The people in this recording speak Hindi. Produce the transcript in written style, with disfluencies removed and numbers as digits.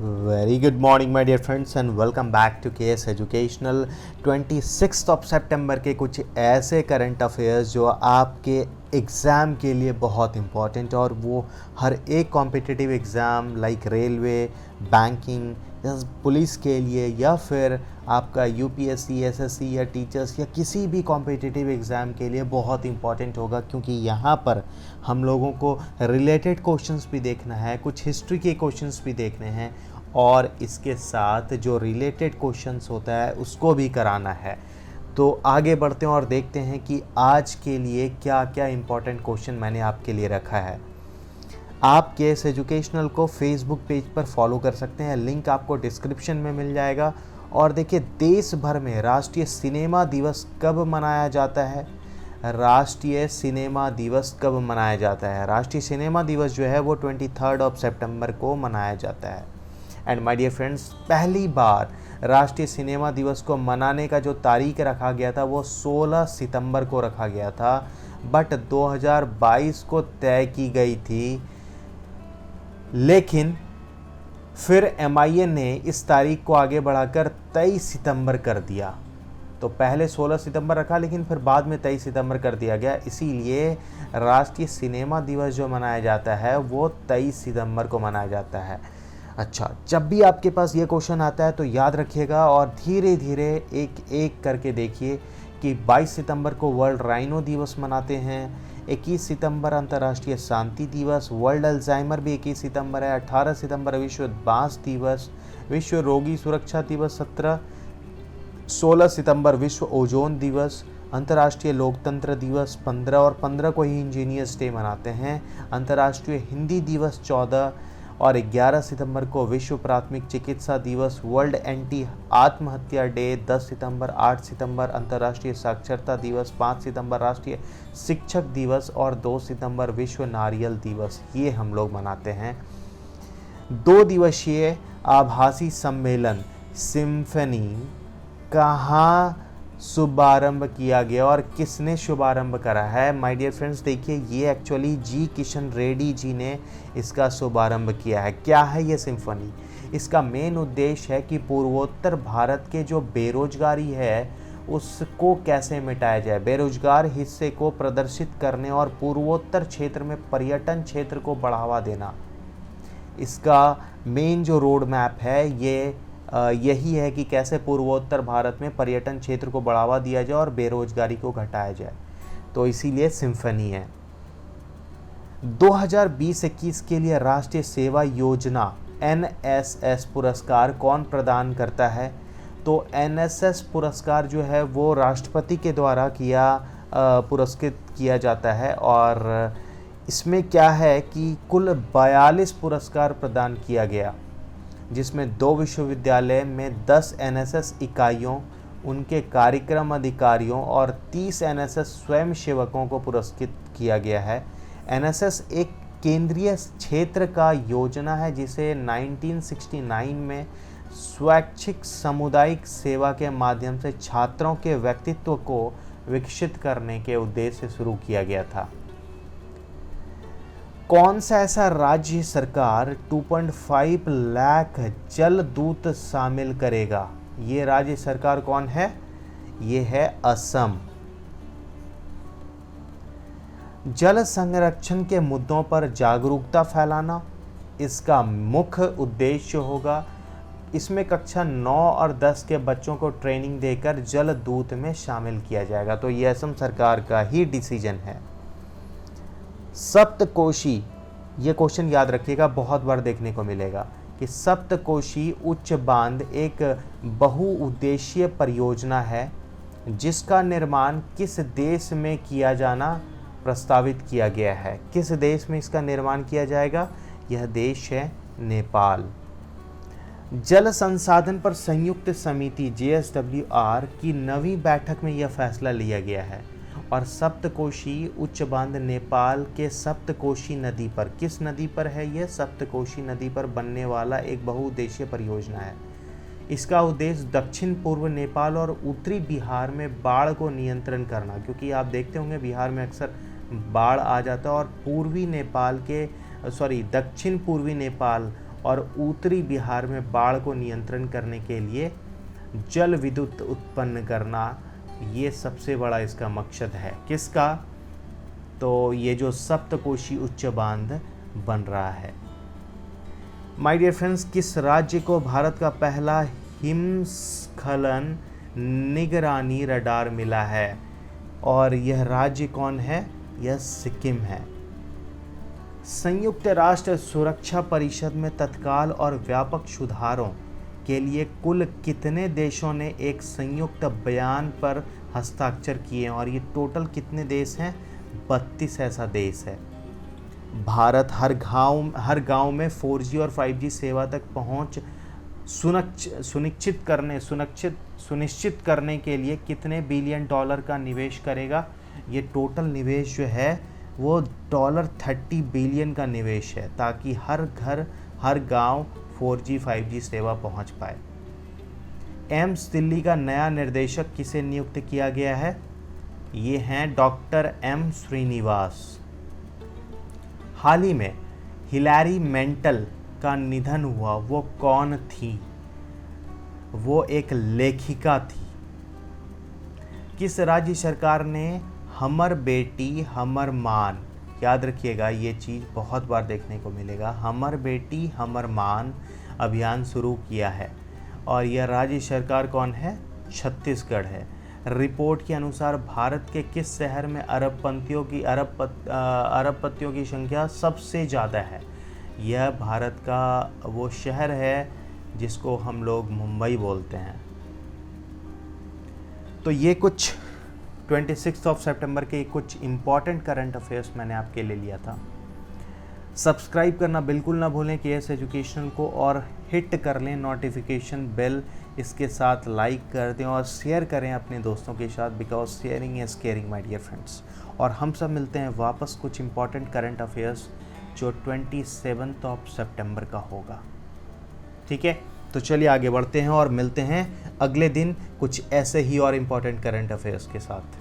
Very good morning my dear friends and welcome back to KS Educational। 26 of सितंबर के कुछ ऐसे करंट अफेयर्स जो आपके एग्ज़ाम के लिए बहुत इम्पॉर्टेंट और वो हर एक competitive exam like railway, banking या पुलिस के लिए या फिर आपका यूपीएससी, एसएससी या टीचर्स या किसी भी कॉम्पिटिटिव एग्ज़ाम के लिए बहुत इम्पॉर्टेंट होगा, क्योंकि यहाँ पर हम लोगों को रिलेटेड क्वेश्चंस भी देखना है, कुछ हिस्ट्री के क्वेश्चंस भी देखने हैं और इसके साथ जो रिलेटेड क्वेश्चंस होता है उसको भी कराना है। तो आगे बढ़ते हैं और देखते हैं कि आज के लिए क्या क्या इम्पोर्टेंट क्वेश्चन मैंने आपके लिए रखा है। आप केएस एजुकेशनल को फेसबुक पेज पर फॉलो कर सकते हैं, लिंक आपको डिस्क्रिप्शन में मिल जाएगा। और देखिए, देश भर में राष्ट्रीय सिनेमा दिवस कब मनाया जाता है? राष्ट्रीय सिनेमा दिवस कब मनाया जाता है? राष्ट्रीय सिनेमा दिवस जो है वो 23 ऑफ सितंबर को मनाया जाता है। एंड माय डियर फ्रेंड्स, पहली बार राष्ट्रीय सिनेमा दिवस को मनाने का जो तारीख रखा गया था वो 16 सितंबर को रखा गया था, बट 2022 को तय की गई थी। लेकिन फिर MIA ने इस तारीख को आगे बढ़ाकर 23 सितंबर कर दिया। तो पहले 16 सितंबर रखा, लेकिन फिर बाद में 23 सितंबर कर दिया गया। इसीलिए राष्ट्रीय सिनेमा दिवस जो मनाया जाता है वो 23 सितंबर को मनाया जाता है। अच्छा, जब भी आपके पास ये क्वेश्चन आता है तो याद रखिएगा और धीरे धीरे एक एक करके देखिए कि 22 सितंबर को वर्ल्ड राइनो दिवस मनाते हैं, 21 सितंबर अंतर्राष्ट्रीय शांति दिवस, वर्ल्ड अल्जाइमर भी 21 सितंबर है, 18 सितंबर विश्व बांस दिवस, विश्व रोगी सुरक्षा दिवस 16 सितंबर विश्व ओजोन दिवस, अंतर्राष्ट्रीय लोकतंत्र दिवस 15 और 15 को ही इंजीनियर्स डे मनाते हैं, अंतर्राष्ट्रीय हिंदी दिवस 14 और 11 सितंबर को विश्व प्राथमिक चिकित्सा दिवस, वर्ल्ड एंटी आत्महत्या डे 10 सितंबर, 8 सितंबर अंतर्राष्ट्रीय साक्षरता दिवस, 5 सितंबर राष्ट्रीय शिक्षक दिवस और 2 सितंबर विश्व नारियल दिवस। ये हम लोग मनाते हैं। 2 दिवसीय आभासी सम्मेलन सिम्फनी कहाँ शुभारंभ किया गया और किसने शुभारंभ करा है? माय डियर फ्रेंड्स, देखिए, ये एक्चुअली जी किशन रेड्डी जी ने इसका शुभारंभ किया है। क्या है ये सिम्फनी? इसका मेन उद्देश्य है कि पूर्वोत्तर भारत के जो बेरोजगारी है उसको कैसे मिटाया जाए, बेरोजगार हिस्से को प्रदर्शित करने और पूर्वोत्तर क्षेत्र में पर्यटन क्षेत्र को बढ़ावा देना। इसका मेन जो रोड मैप है ये यही है कि कैसे पूर्वोत्तर भारत में पर्यटन क्षेत्र को बढ़ावा दिया जाए और बेरोजगारी को घटाया जाए। तो इसीलिए सिम्फनी है। 2020-21 के लिए राष्ट्रीय सेवा योजना NSS पुरस्कार कौन प्रदान करता है? तो NSS पुरस्कार जो है वो राष्ट्रपति के द्वारा पुरस्कृत किया जाता है और इसमें क्या है कि कुल 42 पुरस्कार प्रदान किया गया, जिसमें 2 विश्वविद्यालय में 10 NSS इकाइयों, उनके कार्यक्रम अधिकारियों और 30 NSS स्वयंसेवकों को पुरस्कृत किया गया है। NSS एक केंद्रीय क्षेत्र का योजना है जिसे 1969 में स्वैच्छिक सामुदायिक सेवा के माध्यम से छात्रों के व्यक्तित्व को विकसित करने के उद्देश्य से शुरू किया गया था। कौन सा ऐसा राज्य सरकार 2.5 लाख जल दूत शामिल करेगा? ये राज्य सरकार कौन है? ये है असम। जल संरक्षण के मुद्दों पर जागरूकता फैलाना इसका मुख्य उद्देश्य होगा। इसमें कक्षा 9 और 10 के बच्चों को ट्रेनिंग देकर जल दूत में शामिल किया जाएगा। तो ये असम सरकार का ही डिसीजन है। सप्तकोशी, ये क्वेश्चन याद रखिएगा, बहुत बार देखने को मिलेगा कि सप्तकोशी उच्च बांध एक बहुउद्देशीय परियोजना है जिसका निर्माण किस देश में किया जाना प्रस्तावित किया गया है? किस देश में इसका निर्माण किया जाएगा? यह देश है नेपाल। जल संसाधन पर संयुक्त समिति JSWR की नवी बैठक में यह फैसला लिया गया है और सप्तकोशी उच्च बांध नेपाल के सप्तकोशी नदी पर, किस नदी पर है यह? सप्तकोशी नदी पर बनने वाला एक बहुउद्देशीय परियोजना है। इसका उद्देश्य दक्षिण पूर्व नेपाल और उत्तरी बिहार में बाढ़ को नियंत्रण करना, क्योंकि आप देखते होंगे बिहार में अक्सर बाढ़ आ जाता है और दक्षिण पूर्वी नेपाल और उत्तरी बिहार में बाढ़ को नियंत्रण करने के लिए जल विद्युत उत्पन्न करना, ये सबसे बड़ा इसका मकसद है। किसका? तो ये जो सप्तकोशी उच्च बांध बन रहा है। माय डियर फ्रेंड्स, किस राज्य को भारत का पहला हिमस्खलन निगरानी रडार मिला है? और यह राज्य कौन है? यह सिक्किम है। संयुक्त राष्ट्र सुरक्षा परिषद में तत्काल और व्यापक सुधारों के लिए कुल कितने देशों ने एक संयुक्त बयान पर हस्ताक्षर किए? और ये टोटल कितने देश हैं? 32 ऐसा देश है। भारत हर गांव में 4G और 5G सेवा तक पहुंच सुनिश्चित करने के लिए कितने बिलियन डॉलर का निवेश करेगा? ये टोटल निवेश जो है वो $30 बिलियन का निवेश है, ताकि हर घर हर गांव 4G 5G सेवा पहुंच पाए। एम्स दिल्ली का नया निर्देशक किसे नियुक्त किया गया है? ये हैं डॉक्टर M श्रीनिवास। हाल ही में हिलैरी मेंटल का निधन हुआ, वो कौन थी? वो एक लेखिका थी। किस राज्य सरकार ने हमर बेटी हमर मान, याद रखिएगा ये चीज़ बहुत बार देखने को मिलेगा, हमर बेटी हमर मान अभियान शुरू किया है? और यह राज्य सरकार कौन है? छत्तीसगढ़ है। रिपोर्ट के अनुसार भारत के किस शहर में अरबपतियों की संख्या सबसे ज़्यादा है? यह भारत का वो शहर है जिसको हम लोग मुंबई बोलते हैं। तो ये कुछ 26 सितंबर के कुछ इम्पॉर्टेंट करंट अफेयर्स मैंने आपके लिए लिया था। सब्सक्राइब करना बिल्कुल ना भूलें KS एजुकेशनल को, और हिट कर लें नोटिफिकेशन बेल। इसके साथ लाइक कर दें और शेयर करें अपने दोस्तों के साथ, because sharing is caring my dear friends. और हम सब मिलते हैं वापस कुछ इम्पॉर्टेंट करंट अफेयर्स जो 27 सितंबर का होगा। ठीक है, तो चलिए आगे बढ़ते हैं और मिलते हैं अगले दिन कुछ ऐसे ही और इम्पॉर्टेंट करंट अफेयर्स के साथ।